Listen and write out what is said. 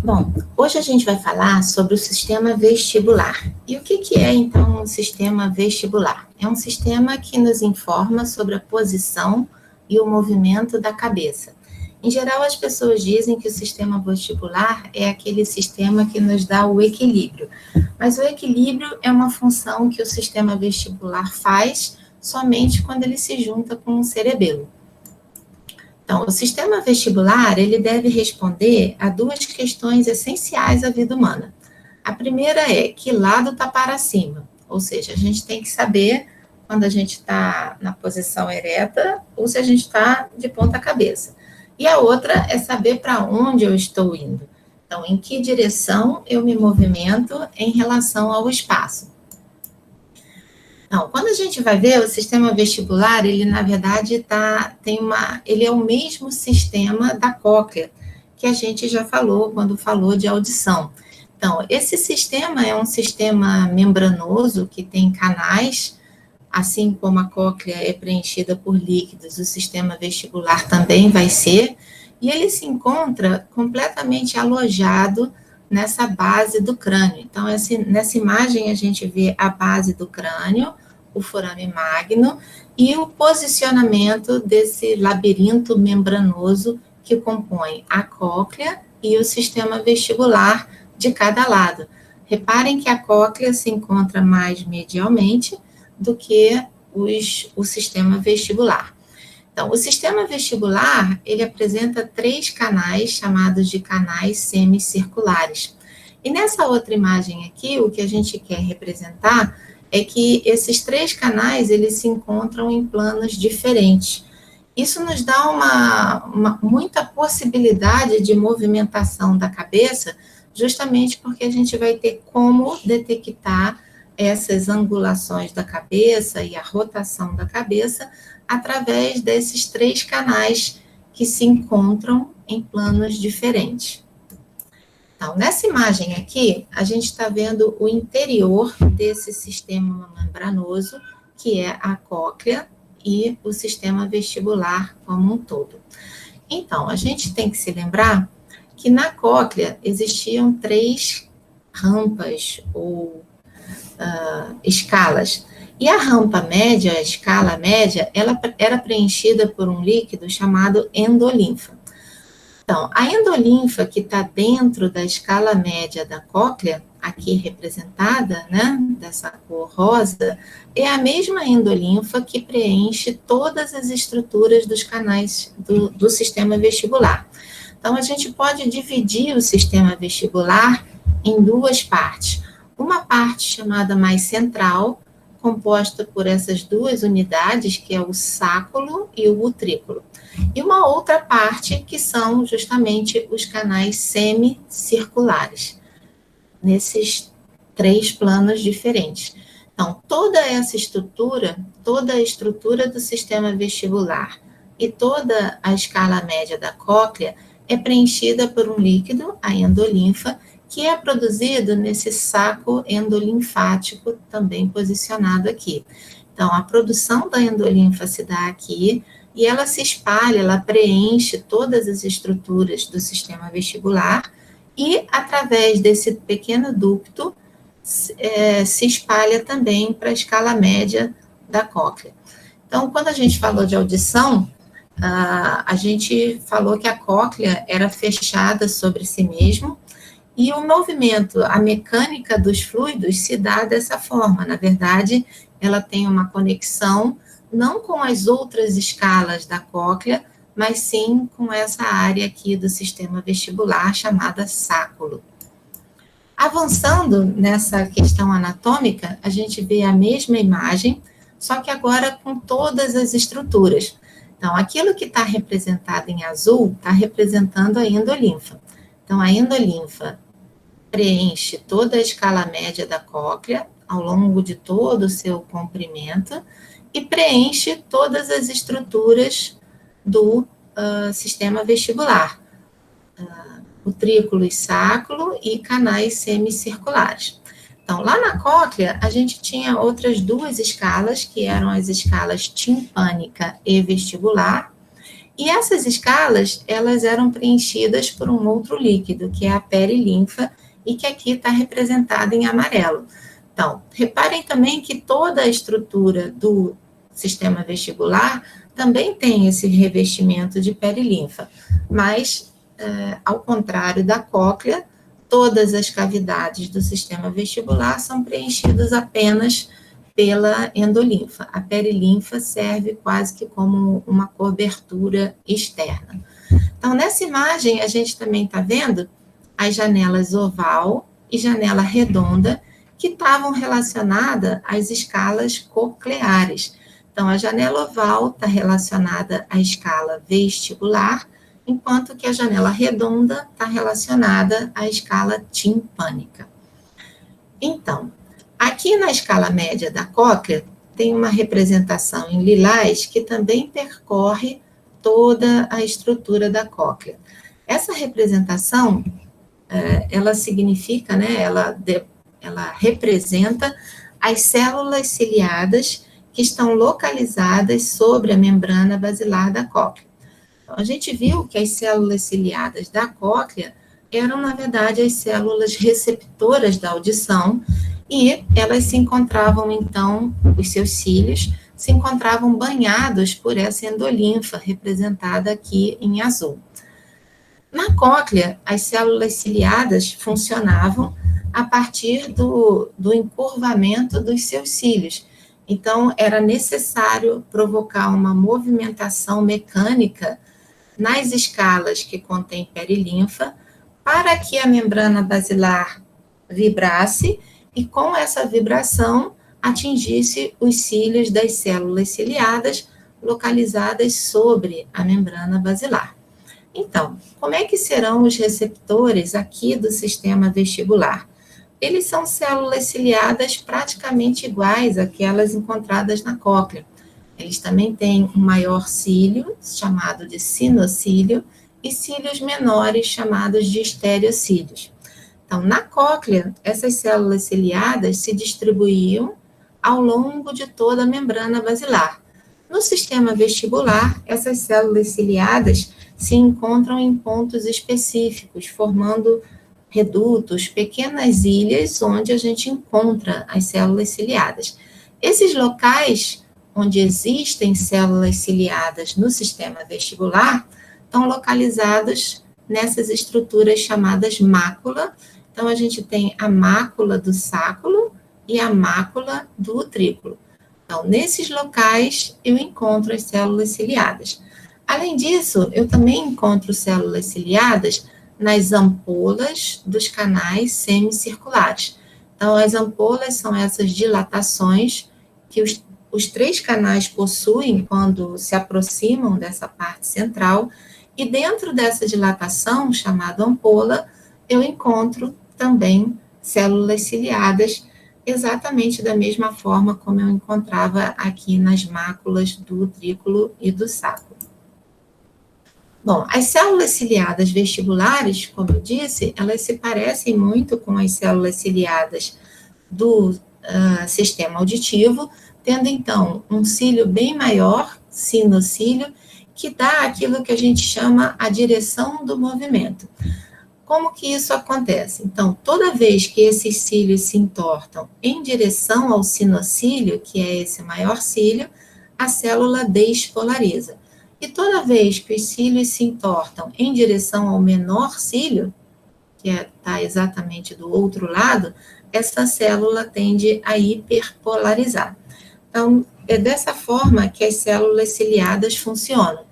Bom, hoje a gente vai falar sobre o sistema vestibular. E o que é, então, o sistema vestibular? É um sistema que nos informa sobre a posição e o movimento da cabeça. Em geral, as pessoas dizem que o sistema vestibular é aquele sistema que nos dá o equilíbrio. Mas o equilíbrio é uma função que o sistema vestibular faz somente quando ele se junta com o cerebelo. Então, o sistema vestibular, ele deve responder a duas questões essenciais à vida humana. A primeira é, que lado está para cima? Ou seja, a gente tem que saber quando a gente está na posição ereta ou se a gente está de ponta cabeça. E a outra é saber para onde eu estou indo. Então, em que direção eu me movimento em relação ao espaço. Não, quando a gente vai ver o sistema vestibular, ele na verdade ele é o mesmo sistema da cóclea, que a gente já falou quando falou de audição. Então, esse sistema é um sistema membranoso que tem canais, assim como a cóclea é preenchida por líquidos, o sistema vestibular também vai ser, e ele se encontra completamente alojado nessa base do crânio. Então, nessa imagem a gente vê a base do crânio, o forame magno e o posicionamento desse labirinto membranoso que compõe a cóclea e o sistema vestibular de cada lado. Reparem que a cóclea se encontra mais medialmente do que o sistema vestibular. Então, o sistema vestibular, ele apresenta 3 canais chamados de canais semicirculares. E nessa outra imagem aqui, o que a gente quer representar é que esses 3 canais, eles se encontram em planos diferentes. Isso nos dá muita possibilidade de movimentação da cabeça, justamente porque a gente vai ter como detectar essas angulações da cabeça e a rotação da cabeça através desses 3 canais que se encontram em planos diferentes. Então, nessa imagem aqui, a gente está vendo o interior desse sistema membranoso, que é a cóclea e o sistema vestibular como um todo. Então, a gente tem que se lembrar que na cóclea existiam 3 rampas ou escalas. E a rampa média, a escala média, ela era preenchida por um líquido chamado endolinfa. Então, a endolinfa que está dentro da escala média da cóclea, aqui representada, né, dessa cor rosa, é a mesma endolinfa que preenche todas as estruturas dos canais do sistema vestibular. Então, a gente pode dividir o sistema vestibular em 2 partes. Uma parte chamada mais central, composta por essas 2 unidades, que é o sáculo e o utrículo. E uma outra parte que são justamente os canais semicirculares, nesses 3 planos diferentes. Então, toda essa estrutura, toda a estrutura do sistema vestibular e toda a escala média da cóclea é preenchida por um líquido, a endolinfa, que é produzido nesse saco endolinfático também posicionado aqui. Então, a produção da endolinfa se dá aqui, e ela se espalha, ela preenche todas as estruturas do sistema vestibular e, através desse pequeno ducto, se espalha também para a escala média da cóclea. Então, quando a gente falou de audição, a gente falou que a cóclea era fechada sobre si mesmo e o movimento, a mecânica dos fluidos se dá dessa forma. Na verdade, ela tem uma conexão não com as outras escalas da cóclea, mas sim com essa área aqui do sistema vestibular chamada sáculo. Avançando nessa questão anatômica, a gente vê a mesma imagem, só que agora com todas as estruturas. Então, aquilo que está representado em azul está representando a endolinfa. Então, a endolinfa preenche toda a escala média da cóclea ao longo de todo o seu comprimento e preenche todas as estruturas do sistema vestibular, utrículo e sáculo e canais semicirculares. Então, lá na cóclea, a gente tinha outras 2 escalas, que eram as escalas timpânica e vestibular, E essas escalas, elas eram preenchidas por um outro líquido, que é a perilinfa, e que aqui está representada em amarelo. Então, reparem também que toda a estrutura do sistema vestibular também tem esse revestimento de perilinfa, mas, ao contrário da cóclea, todas as cavidades do sistema vestibular são preenchidas apenas pela endolinfa. A perilinfa serve quase que como uma cobertura externa. Então, nessa imagem, a gente também está vendo as janelas oval e janela redonda, que estavam relacionadas às escalas cocleares. Então, a janela oval está relacionada à escala vestibular, enquanto que a janela redonda está relacionada à escala timpânica. Então, aqui na escala média da cóclea, tem uma representação em lilás que também percorre toda a estrutura da cóclea. Essa representação, ela significa, né, ela representa as células ciliadas que estão localizadas sobre a membrana basilar da cóclea. Então, a gente viu que as células ciliadas da cóclea eram, na verdade, as células receptoras da audição, e elas se encontravam, então, os seus cílios se encontravam banhados por essa endolinfa, representada aqui em azul. Na cóclea, as células ciliadas funcionavam a partir do encurvamento dos seus cílios. Então, era necessário provocar uma movimentação mecânica nas escalas que contêm perilinfa, para que a membrana basilar vibrasse e, com essa vibração, atingisse os cílios das células ciliadas localizadas sobre a membrana basilar. Então, como é que serão os receptores aqui do sistema vestibular? Eles são células ciliadas praticamente iguais àquelas encontradas na cóclea. Eles também têm um maior cílio, chamado de sinocílio, e cílios menores, chamados de estereocílios. Então, na cóclea, essas células ciliadas se distribuíam ao longo de toda a membrana basilar. No sistema vestibular, essas células ciliadas se encontram em pontos específicos, formando redutos, pequenas ilhas, onde a gente encontra as células ciliadas. Esses locais onde existem células ciliadas no sistema vestibular estão localizados nessas estruturas chamadas mácula. Então, a gente tem a mácula do sáculo e a mácula do utrículo. Então, nesses locais, eu encontro as células ciliadas. Além disso, eu também encontro células ciliadas nas ampolas dos canais semicirculares. Então, as ampolas são essas dilatações que os três canais possuem quando se aproximam dessa parte central, e dentro dessa dilatação, chamada ampola, eu encontro também células ciliadas, exatamente da mesma forma como eu encontrava aqui nas máculas do utrículo e do sáculo. Bom, as células ciliadas vestibulares, como eu disse, elas se parecem muito com as células ciliadas do sistema auditivo, tendo, então, um cílio bem maior, sinocílio, que dá aquilo que a gente chama a direção do movimento. Como que isso acontece? Então, toda vez que esses cílios se entortam em direção ao sinocílio, que é esse maior cílio, a célula despolariza. E toda vez que os cílios se entortam em direção ao menor cílio, que está exatamente do outro lado, essa célula tende a hiperpolarizar. Então, é dessa forma que as células ciliadas funcionam.